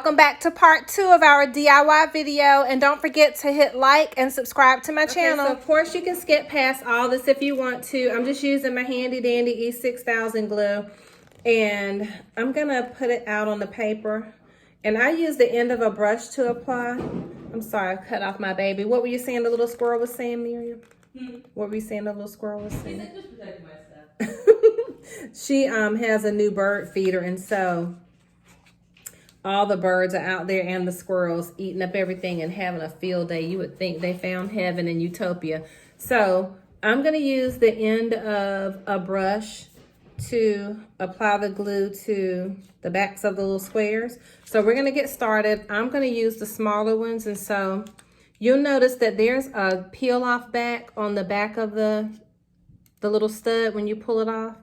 Welcome back to part 2 of our DIY video, and don't forget to hit like and subscribe to my channel. So of course you can skip past all this if you want to. I'm just using my handy dandy E6000 glue, and I'm gonna put it out on the paper. And I use the end of a brush to apply. I'm sorry, I cut off my baby. What were you saying the little squirrel was saying, Miriam? What were you saying the little squirrel was saying? Just protecting my stuff. She has a new bird feeder, and so all the birds are out there and the squirrels eating up everything and having a field day. You would think they found heaven in Utopia. So I'm going to use the end of a brush to apply the glue to the backs of the little squares. So we're going to get started. I'm going to use the smaller ones. And so you'll notice that there's a peel off back on the back of the little stud when you pull it off.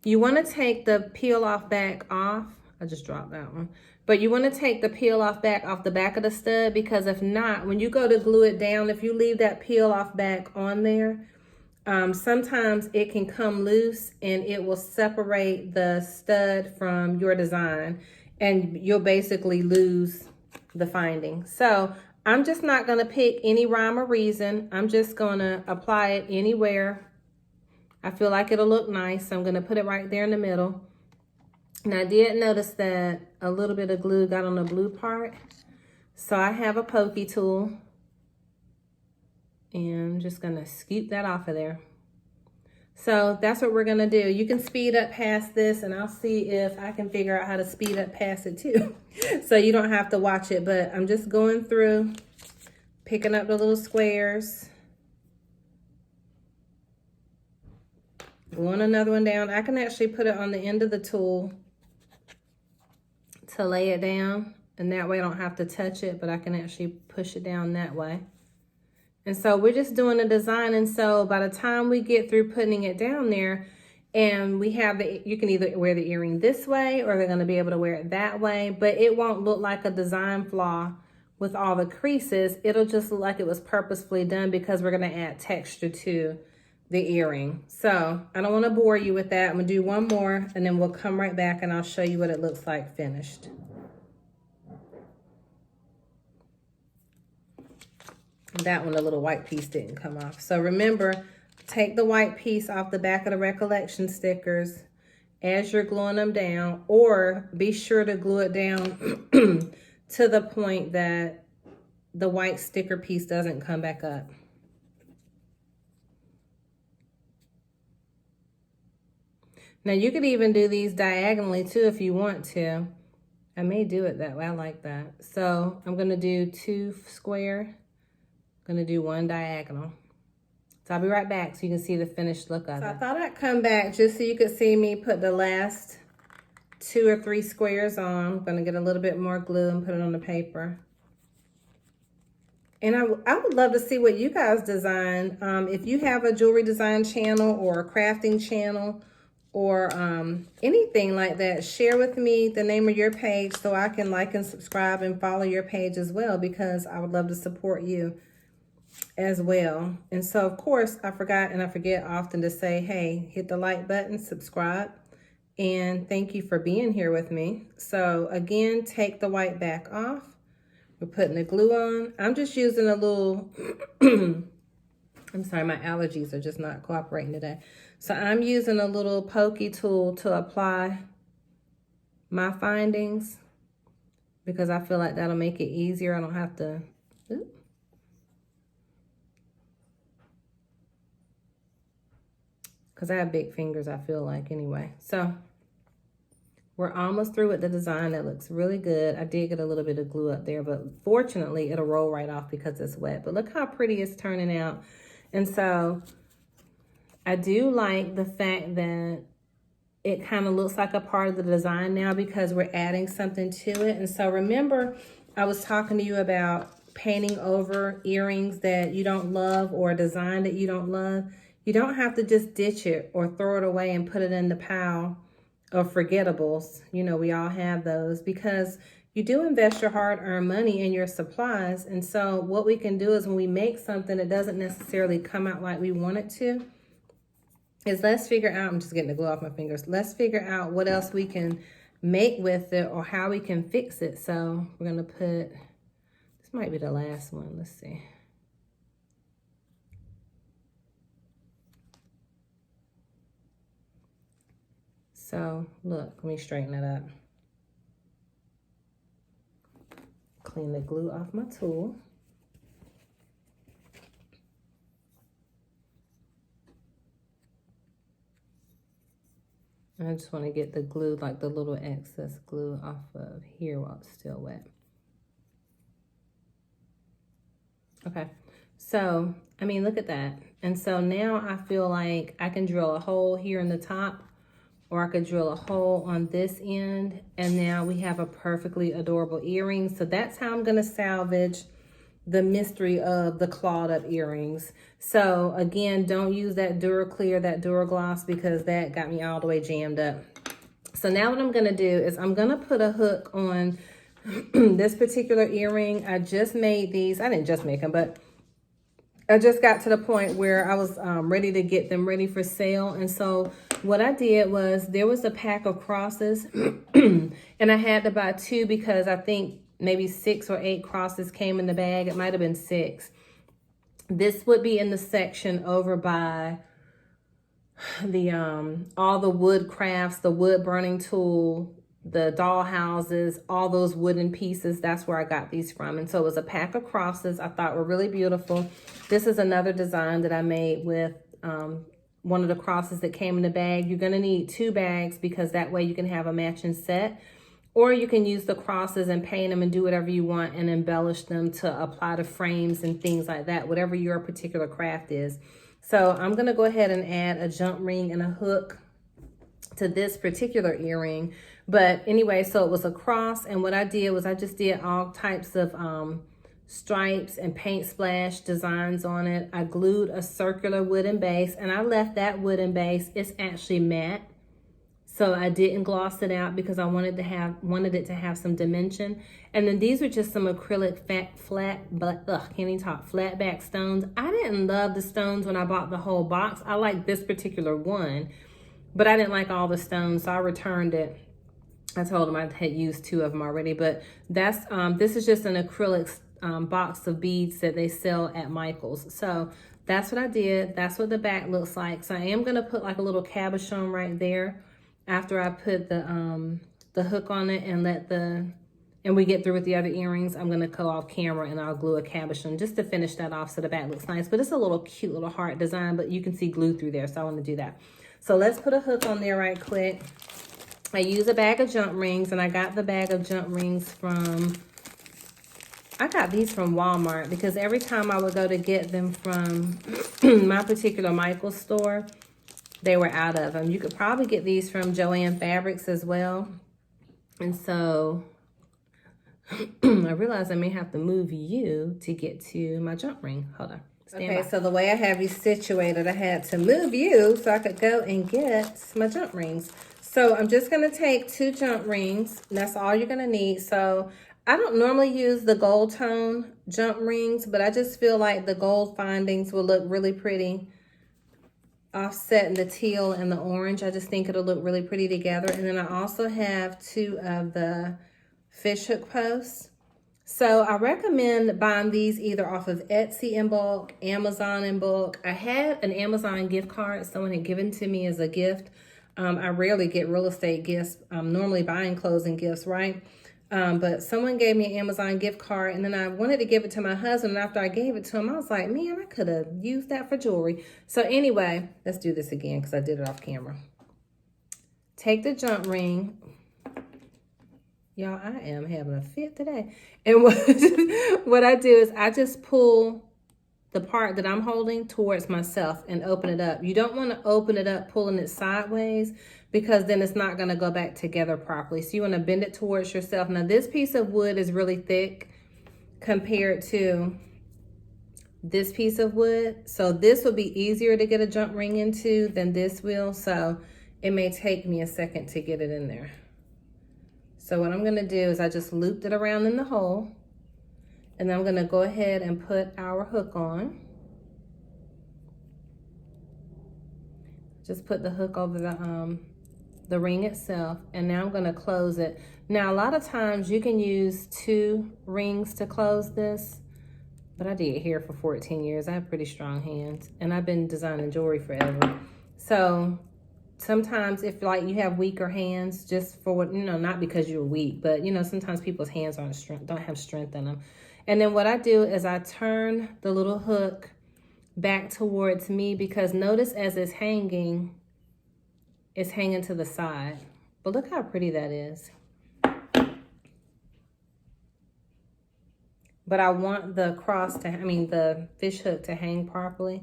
You want to take the peel off back off. I just dropped that one. But you want to take the peel off back off the back of the stud, because if not, when you go to glue it down, if you leave that peel off back on there, sometimes it can come loose and it will separate the stud from your design, and you'll basically lose the finding. So I'm just not going to pick any rhyme or reason. I'm just going to apply it anywhere I feel like it'll look nice. So I'm going to put it right there in the middle. And I did notice that a little bit of glue got on the blue part. So I have a pokey tool. And I'm just going to scoop that off of there. So that's what we're going to do. You can speed up past this, and I'll see if I can figure out how to speed up past it too. So you don't have to watch it, but I'm just going through, picking up the little squares. Gluing another one down. I can actually put it on the end of the tool to lay it down, and that way I don't have to touch it, but I can actually push it down that way. And so we're just doing a design, and so by the time we get through putting it down there, and we have you can either wear the earring this way, or they're going to be able to wear it that way, but it won't look like a design flaw with all the creases. It'll just look like it was purposefully done, because we're going to add texture to the earring. So I don't want to bore you with that. I'm gonna do one more, and then we'll come right back and I'll show you what it looks like finished. That one, the little white piece didn't come off. So remember, take the white piece off the back of the recollection stickers as you're gluing them down, or be sure to glue it down to the point that the white sticker piece doesn't come back up. Now you could even do these diagonally too if you want to. I may do it that way, I like that. So I'm gonna do 2 square, I'm gonna do 1 diagonal. So I'll be right back so you can see the finished look of it. I thought I'd come back just so you could see me put the last 2 or 3 squares on. I'm gonna get a little bit more glue and put it on the paper. And I would love to see what you guys design. If you have a jewelry design channel or a crafting channel, or anything like that, share with me the name of your page so I can like and subscribe and follow your page as well, because I would love to support you as well. And so of course I forgot, and I forget often, to say, hey, hit the like button, subscribe, and thank you for being here with me. So again, take the white back off. We're putting the glue on. I'm just using a little I'm sorry, my allergies are just not cooperating today. So I'm using a little pokey tool to apply my findings, because I feel like that'll make it easier. I don't have to, because I have big fingers, I feel like, anyway. So we're almost through with the design. That looks really good. I did get a little bit of glue up there, but fortunately it'll roll right off because it's wet. But look how pretty it's turning out. And so I do like the fact that it kind of looks like a part of the design now, because we're adding something to it. And so remember, I was talking to you about painting over earrings that you don't love, or a design that you don't love. You don't have to just ditch it or throw it away and put it in the pile of forgettables. You know, we all have those, because you do invest your hard-earned money in your supplies. And so what we can do is, when we make something that doesn't necessarily come out like we want it to, is let's figure out, I'm just getting the glue off my fingers, let's figure out what else we can make with it or how we can fix it. So we're gonna put, this might be the last one, let's see. So look, let me straighten it up. Clean the glue off my tool. I just want to get the glue, like the little excess glue off of here while it's still wet. Okay, so, I mean, look at that. And so now I feel like I can drill a hole here in the top, or I could drill a hole on this end, and now we have a perfectly adorable earring. So that's how I'm gonna salvage the mystery of the clawed up earrings. So again, don't use that DuraClear, that DuraGloss, because that got me all the way jammed up. So now what I'm gonna do is I'm gonna put a hook on this particular earring. I just made these, I didn't just make them, but I just got to the point where I was ready to get them ready for sale. And so what I did was, there was a pack of crosses and I had to buy 2 because I think maybe 6 or 8 crosses came in the bag. It might have been 6. This would be in the section over by the all the wood crafts, the wood burning tool, the doll houses, all those wooden pieces. That's where I got these from. And so it was a pack of crosses I thought were really beautiful. This is another design that I made with one of the crosses that came in the bag. You're gonna need 2 bags because that way you can have a matching set. Or you can use the crosses and paint them and do whatever you want and embellish them to apply to frames and things like that, whatever your particular craft is. So I'm gonna go ahead and add a jump ring and a hook to this particular earring. But anyway, so it was a cross, and what I did was I just did all types of stripes and paint splash designs on it. I glued a circular wooden base, and I left that wooden base, it's actually matte. So I didn't gloss it out because I wanted it to have some dimension. And then these were just some acrylic flat back stones. I didn't love the stones when I bought the whole box. I like this particular one, but I didn't like all the stones, so I returned it. I told them I had used 2 of them already, but that's this is just an acrylic box of beads that they sell at Michael's. So that's what I did. That's what the back looks like. So I am gonna put like a little cabochon right there after I put the hook on it and we get through with the other earrings. I'm gonna go off camera and I'll glue a cabochon just to finish that off so the back looks nice. But it's a little cute little heart design, but you can see glue through there, so I want to do that. So let's put a hook on there right quick. I use a bag of jump rings, and I got the bag of jump rings from, I got these from Walmart because every time I would go to get them from my particular Michael's store, they were out of them. You could probably get these from Joann Fabrics as well. And so I realized I may have to move you to get to my jump ring. Hold on. Okay, so the way I have you situated, I had to move you so I could go and get my jump rings. So I'm just going to take 2 jump rings. That's all you're going to need. So I don't normally use the gold tone jump rings, but I just feel like the gold findings will look really pretty offsetting the teal and the orange. I just think it'll look really pretty together. And then I also have 2 of the fish hook posts. So I recommend buying these either off of Etsy in bulk, Amazon in bulk. I had an Amazon gift card someone had given to me as a gift. I rarely get real estate gifts. I'm normally buying clothes and gifts, right? But someone gave me an Amazon gift card, and then I wanted to give it to my husband. And after I gave it to him, I was like, man, I could have used that for jewelry. So anyway, let's do this again because I did it off camera. Take the jump ring. Y'all, I am having a fit today. And what I do is I just pull the part that I'm holding towards myself and open it up. You don't want to open it up pulling it sideways because then it's not going to go back together properly. So you want to bend it towards yourself. Now this piece of wood is really thick compared to this piece of wood. So this will be easier to get a jump ring into than this will. So it may take me a second to get it in there. So what I'm going to do is I just looped it around in the hole. And I'm going to go ahead and put our hook on. Just put the hook over the the ring itself, and now I'm going to close it. Now, a lot of times you can use 2 rings to close this, but I did hair for 14 years. I have pretty strong hands, and I've been designing jewelry forever. So sometimes if like you have weaker hands, just for what, you know, not because you're weak, but you know, sometimes people's hands don't have strength in them. And then what I do is I turn the little hook back towards me, because notice as it's hanging to the side. But look how pretty that is. But I want the the fish hook to hang properly.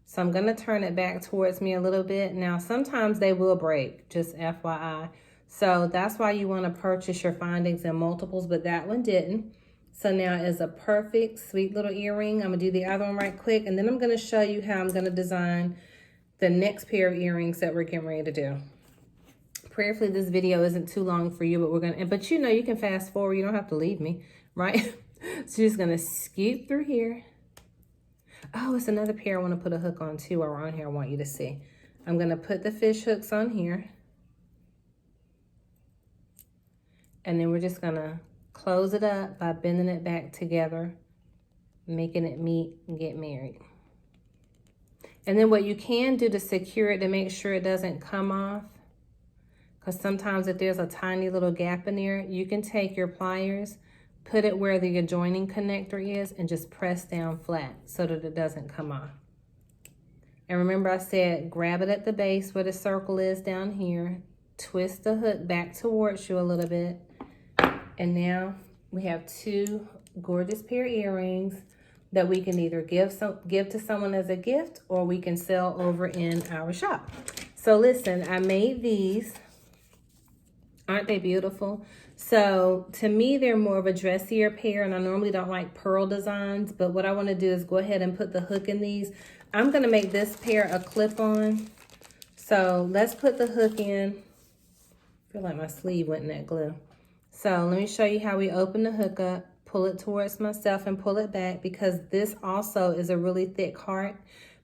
So I'm gonna turn it back towards me a little bit. Now, sometimes they will break, just FYI. So that's why you wanna purchase your findings in multiples, but that one didn't. So now is a perfect, sweet little earring. I'm gonna do the other one right quick, and then I'm gonna show you how I'm gonna design the next pair of earrings that we're getting ready to do. Prayerfully, this video isn't too long for you, but you know, you can fast forward. You don't have to leave me, right? So you're just gonna scoop through here. Oh, it's another pair I wanna put a hook on too, or on here I want you to see. I'm gonna put the fish hooks on here. And then we're just gonna close it up by bending it back together, making it meet and get married. And then what you can do to secure it, to make sure it doesn't come off, because sometimes if there's a tiny little gap in there, you can take your pliers, put it where the adjoining connector is, and just press down flat so that it doesn't come off. And remember I said, grab it at the base where the circle is down here, twist the hook back towards you a little bit, and now we have 2 gorgeous pair of earrings that we can either give to someone as a gift, or we can sell over in our shop. So listen, I made these. Aren't they beautiful? So to me, they're more of a dressier pair, and I normally don't like pearl designs, but what I want to do is go ahead and put the hook in these. I'm going to make this pair a clip-on. So let's put the hook in. I feel like my sleeve went in that glue. So let me show you how we open the hook up, pull it towards myself and pull it back, because this also is a really thick heart,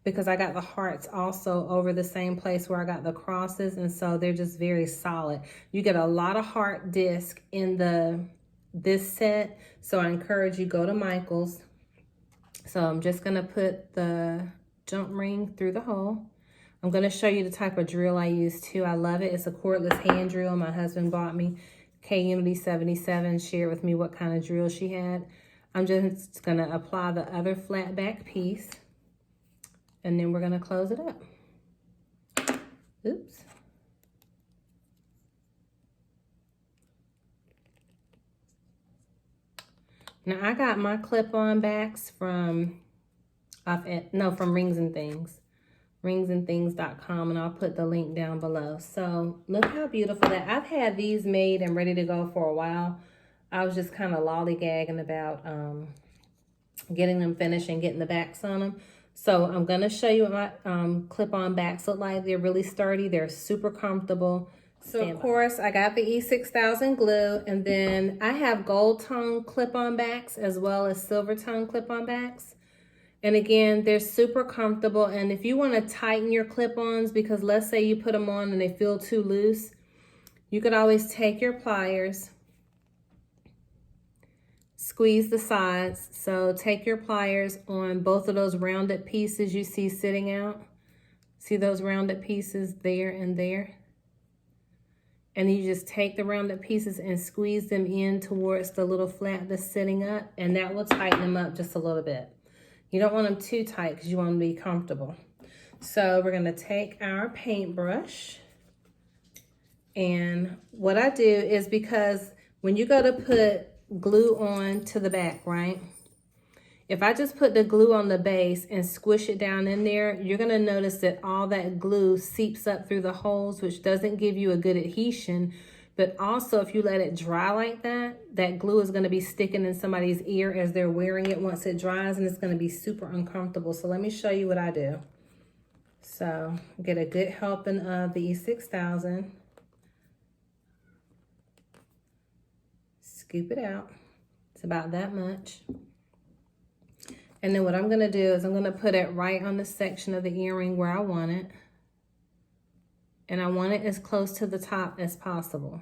because I got the hearts also over the same place where I got the crosses, and so they're just very solid. You get a lot of heart disc in this set, so I encourage you, go to Michael's. So I'm just gonna put the jump ring through the hole. I'm gonna show you the type of drill I use too. I love it. It's a cordless hand drill my husband bought me. K-Unity 77 shared with me what kind of drill she had. I'm just gonna apply the other flat back piece, and then we're gonna close it up. Oops. Now I got my clip-on backs from Rings and Things. ringsandthings.com, and I'll put the link down below. So look how beautiful that. I've had these made and ready to go for a while. I was just kind of lollygagging about getting them finished and getting the backs on them. So I'm going to show you what my clip-on backs look like. They're really sturdy. They're super comfortable. So of course I got the E6000 glue, and then I have gold tone clip-on backs as well as silver tone clip-on backs. And again, they're super comfortable. And if you want to tighten your clip-ons, because let's say you put them on and they feel too loose, you could always take your pliers, squeeze the sides. So take your pliers on both of those rounded pieces you see sitting out. See those rounded pieces there and there? And you just take the rounded pieces and squeeze them in towards the little flat that's sitting up, and that will tighten them up just a little bit. You don't want them too tight because you want them to be comfortable. So we're gonna take our paintbrush, and what I do is, because when you go to put glue on to the back, right? If I just put the glue on the base and squish it down in there, you're gonna notice that all that glue seeps up through the holes, which doesn't give you a good adhesion. But also, if you let it dry like that, that glue is gonna be sticking in somebody's ear as they're wearing it once it dries, and it's gonna be super uncomfortable. So let me show you what I do. So get a good helping of the E6000. Scoop it out. It's about that much. And then what I'm gonna do is I'm gonna put it right on the section of the earring where I want it. And I want it as close to the top as possible.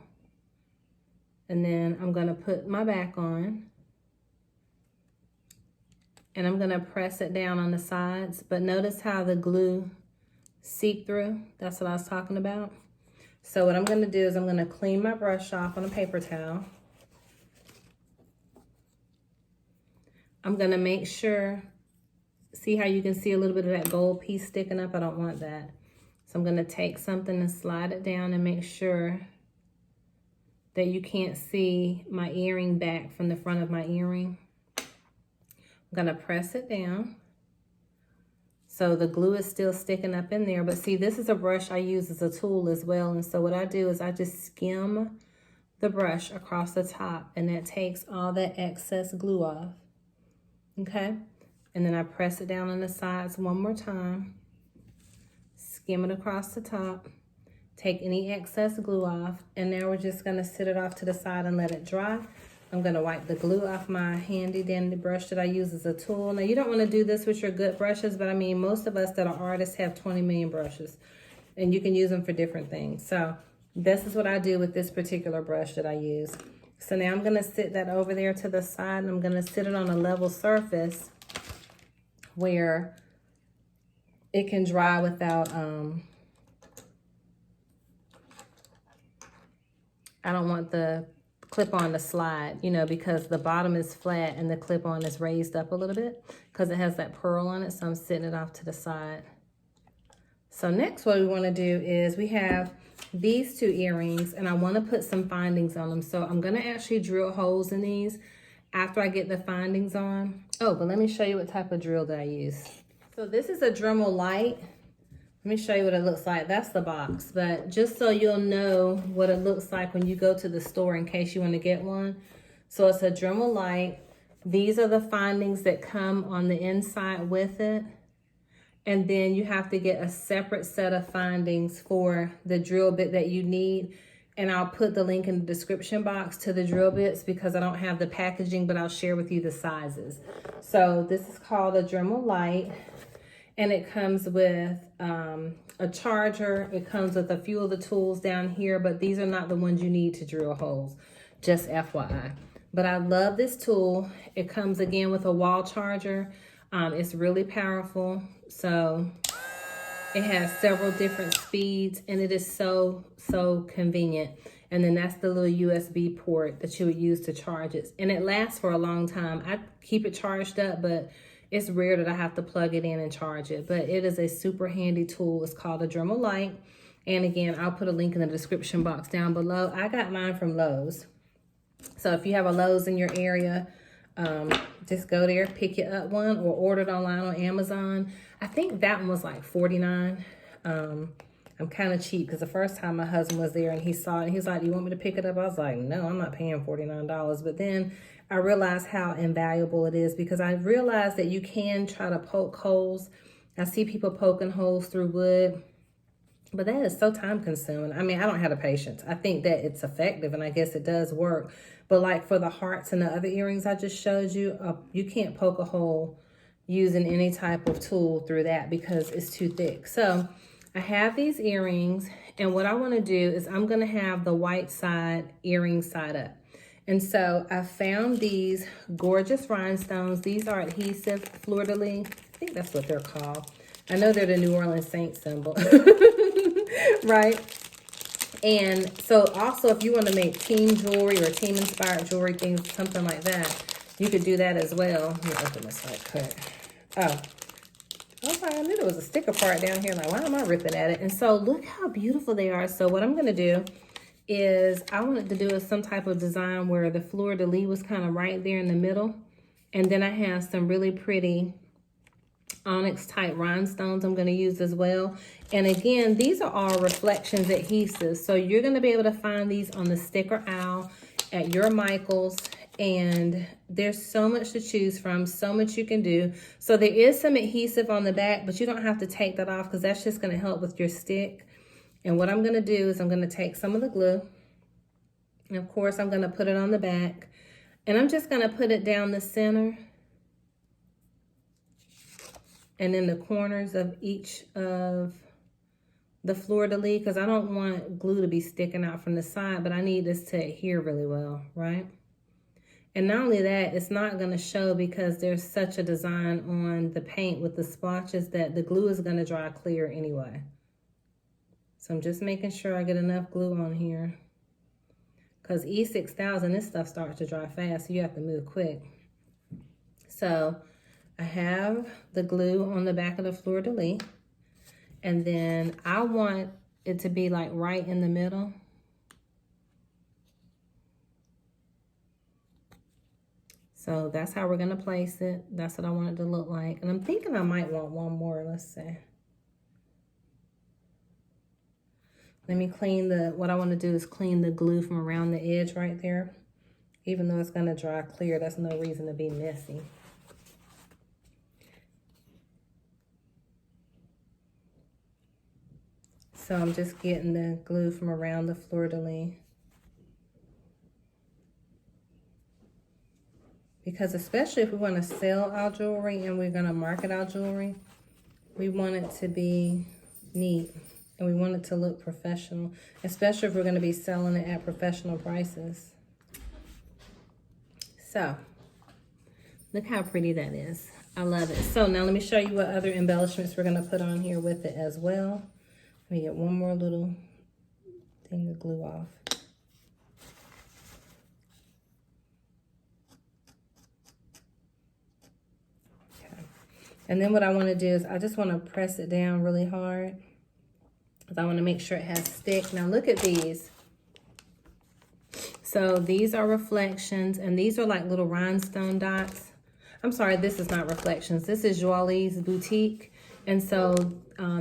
And then I'm gonna put my back on. And I'm gonna press it down on the sides. But notice how the glue seeped through? That's what I was talking about. So what I'm gonna do is I'm gonna clean my brush off on a paper towel. I'm gonna make sure, see how you can see a little bit of that gold piece sticking up? I don't want that. So I'm gonna take something and slide it down and make sure that you can't see my earring back from the front of my earring. I'm gonna press it down. So the glue is still sticking up in there. But see, this is a brush I use as a tool as well. And so what I do is I just skim the brush across the top, and that takes all that excess glue off. Okay? And then I press it down on the sides one more time. Skim it across the top. Take any excess glue off. And now we're just gonna sit it off to the side and let it dry. I'm gonna wipe the glue off my handy dandy brush that I use as a tool. Now you don't wanna do this with your good brushes, but I mean, most of us that are artists have 20 million brushes and you can use them for different things. So this is what I do with this particular brush that I use. So now I'm gonna sit that over there to the side, and I'm gonna sit it on a level surface where it can dry without, I don't want the clip-on to slide, you know, because the bottom is flat and the clip-on is raised up a little bit because it has that pearl on it. So I'm sitting it off to the side. So next what we want to do is we have these two earrings, and I want to put some findings on them. So I'm going to actually drill holes in these after I get the findings on. Oh, but let me show you what type of drill that I use. So this is a Dremel Light. Let me show you what it looks like. That's the box, but just so you'll know what it looks like when you go to the store in case you want to get one. So it's a Dremel Light. These are the findings that come on the inside with it. And then you have to get a separate set of findings for the drill bit that you need. And I'll put the link in the description box to the drill bits because I don't have the packaging, but I'll share with you the sizes. So this is called a Dremel Light. And it comes with a charger. It comes with a few of the tools down here, but these are not the ones you need to drill holes, just FYI. But I love this tool. It comes again with a wall charger. It's really powerful. So it has several different speeds, and it is so convenient. And then that's the little USB port that you would use to charge it. And it lasts for a long time. I keep it charged up, but it's rare that I have to plug it in and charge it, but it is a super handy tool. It's called a Dremel Light. And again, I'll put a link in the description box down below. I got mine from Lowe's. So if you have a Lowe's in your area, just go there, pick you up one, or order it online on Amazon. I think that one was like $49. I'm kind of cheap because the first time my husband was there and he saw it, and he was like, "Do you want me to pick it up?" I was like, "No, I'm not paying $49. But then I realized how invaluable it is because I realized that you can try to poke holes. I see people poking holes through wood, but that is so time consuming. I mean, I don't have the patience. I think that it's effective and I guess it does work. But like for the hearts and the other earrings I just showed you, you can't poke a hole using any type of tool through that because it's too thick. So I have these earrings, and what I want to do is I'm going to have the white side earring side up. And so I found these gorgeous rhinestones. These are adhesive fleur-de-lis. I think that's what they're called. I know they're the New Orleans Saints symbol, right? And so also if you want to make team jewelry or team inspired jewelry, things, something like that, you could do that as well. Let me open this right quick. Oh, okay, I knew there was a sticker part down here. Like, why am I ripping at it? And so look how beautiful they are. So what I'm going to do is I wanted to do some type of design where the fleur-de-lis was kind of right there in the middle. And then I have some really pretty onyx type rhinestones I'm going to use as well. And again, these are all reflections adhesives. So you're going to be able to find these on the Sticker Owl at your Michaels. And there's so much to choose from, so much you can do. So there is some adhesive on the back, but you don't have to take that off because that's just going to help with your stick. And what I'm going to do is I'm going to take some of the glue. And of course, I'm going to put it on the back. And I'm just going to put it down the center. And in the corners of each of the fleur-de-lis because I don't want glue to be sticking out from the side, but I need this to adhere really well, right? And not only that, it's not going to show because there's such a design on the paint with the splotches that the glue is going to dry clear anyway. So I'm just making sure I get enough glue on here. Because E6000, this stuff starts to dry fast, so you have to move quick. So I have the glue on the back of the fleur-de-lis. And then I want it to be like right in the middle. So that's how we're going to place it. That's what I want it to look like. And I'm thinking I might want one more. Let's see. Let me clean what I want to do is clean the glue from around the edge right there. Even though it's going to dry clear, that's no reason to be messy. So I'm just getting the glue from around the fleur-de-lis. Because especially if we want to sell our jewelry and we're going to market our jewelry, we want it to be neat and we want it to look professional, especially if we're going to be selling it at professional prices. So, look how pretty that is. I love it. So now let me show you what other embellishments we're going to put on here with it as well. Let me get one more little thing to glue off. And then what I want to do is I just want to press it down really hard because I want to make sure it has stick. Now look at these. So these are reflections and these are like little rhinestone dots. I'm sorry, this is not reflections. This is Joalie's Boutique. And so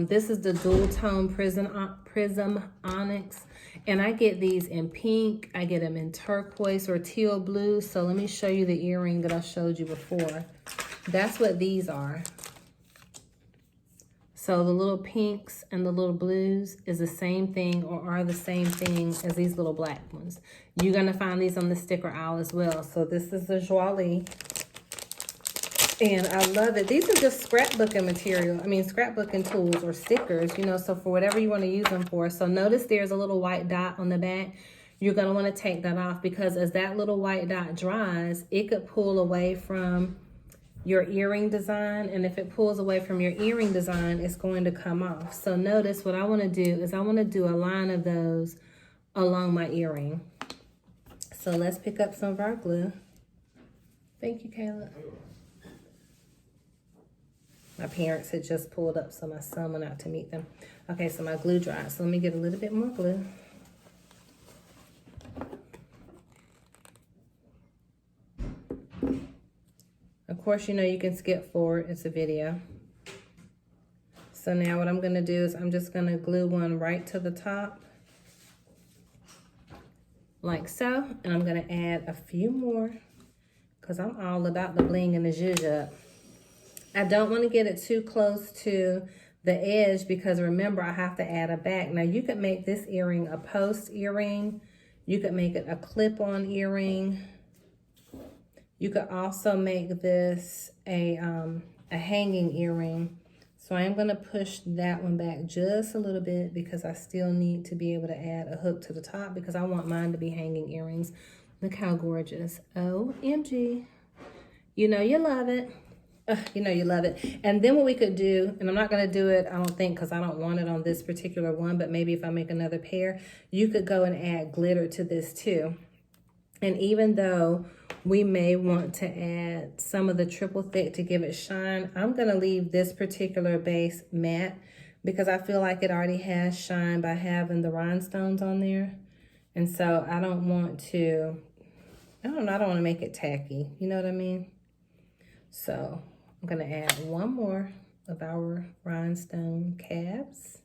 this is the dual tone prism onyx. And I get these in pink. I get them in turquoise or teal blue. So let me show you the earring that I showed you before. That's what these are. So the little pinks and the little blues is the same thing or are the same thing as these little black ones. You're going to find these on the sticker aisle as well. So this is the Joalie. And I love it. These are just scrapbooking material. I mean, scrapbooking tools or stickers, you know, so for whatever you want to use them for. So notice there's a little white dot on the back. You're going to want to take that off because as that little white dot dries, it could pull away from your earring design, and if it pulls away from your earring design, it's going to come off. So notice what I want to do is I want to do a line of those along my earring. So let's pick up some of our glue. Thank you, Caleb. My parents had just pulled up, so my son went out to meet them. Okay, so my glue dried. So let me get a little bit more glue. Of course, you know you can skip forward. It's a video. So now what I'm going to do is I'm just going to glue one right to the top. Like so. And I'm going to add a few more because I'm all about the bling and the zhuzh up. I don't want to get it too close to the edge because remember I have to add a back. Now you could make this earring a post earring. You could make it a clip-on earring. You could also make this a hanging earring. So I am going to push that one back just a little bit because I still need to be able to add a hook to the top because I want mine to be hanging earrings. Look how gorgeous. OMG. You know you love it. You know you love it. And then what we could do, and I'm not going to do it, I don't think, because I don't want it on this particular one, but maybe if I make another pair, you could go and add glitter to this too. And even though we may want to add some of the triple thick to give it shine, I'm going to leave this particular base matte because I feel like it already has shine by having the rhinestones on there. And so I don't want to, I don't want to make it tacky. You know what I mean? So I'm going to add one more of our rhinestone caps.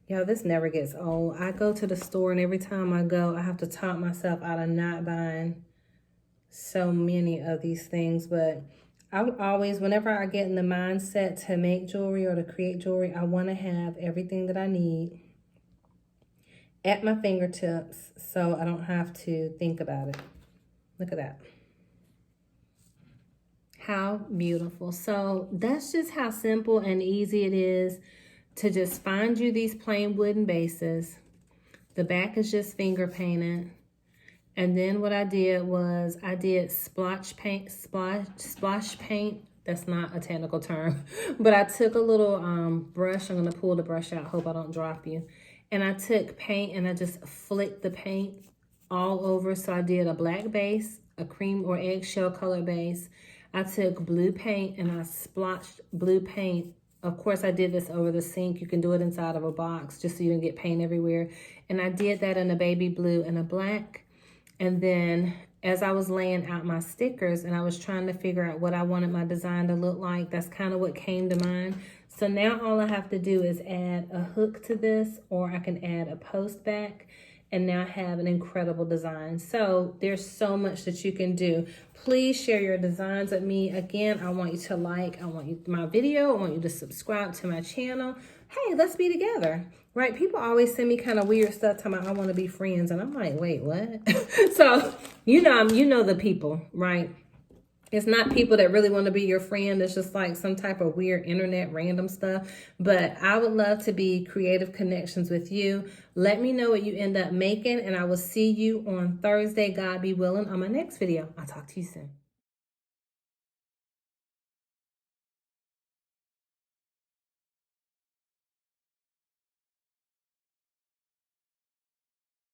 Yo, this never gets old. I go to the store and every time I go, I have to talk myself out of not buying so many of these things. But I always, whenever I get in the mindset to make jewelry or to create jewelry, I want to have everything that I need at my fingertips so I don't have to think about it. Look at that. How beautiful. So that's just how simple and easy it is to just find you these plain wooden bases. The back is just finger painted. And then what I did was I did splotch paint. That's not a technical term, but I took a little brush. I'm gonna pull the brush out. Hope I don't drop you. And I took paint and I just flicked the paint all over. So I did a black base, a cream or eggshell color base. I took blue paint and I splotched blue paint. Of course, I did this over the sink. You can do it inside of a box just so you don't get paint everywhere. And I did that in a baby blue and a black. And then as I was laying out my stickers and I was trying to figure out what I wanted my design to look like, that's kind of what came to mind. So now all I have to do is add a hook to this, or I can add a post back, and now I have an incredible design. So there's so much that you can do. Please share your designs with me. Again, I want you to like, I want you my video, I want you to subscribe to my channel. Hey, let's be together, right? People always send me kind of weird stuff talking about I want to be friends, and I'm like, wait, what? So you know the people, right? It's not people that really want to be your friend. It's just like some type of weird internet random stuff. But I would love to be creative connections with you. Let me know what you end up making, and I will see you on Thursday, God be willing, on my next video. I'll talk to you soon.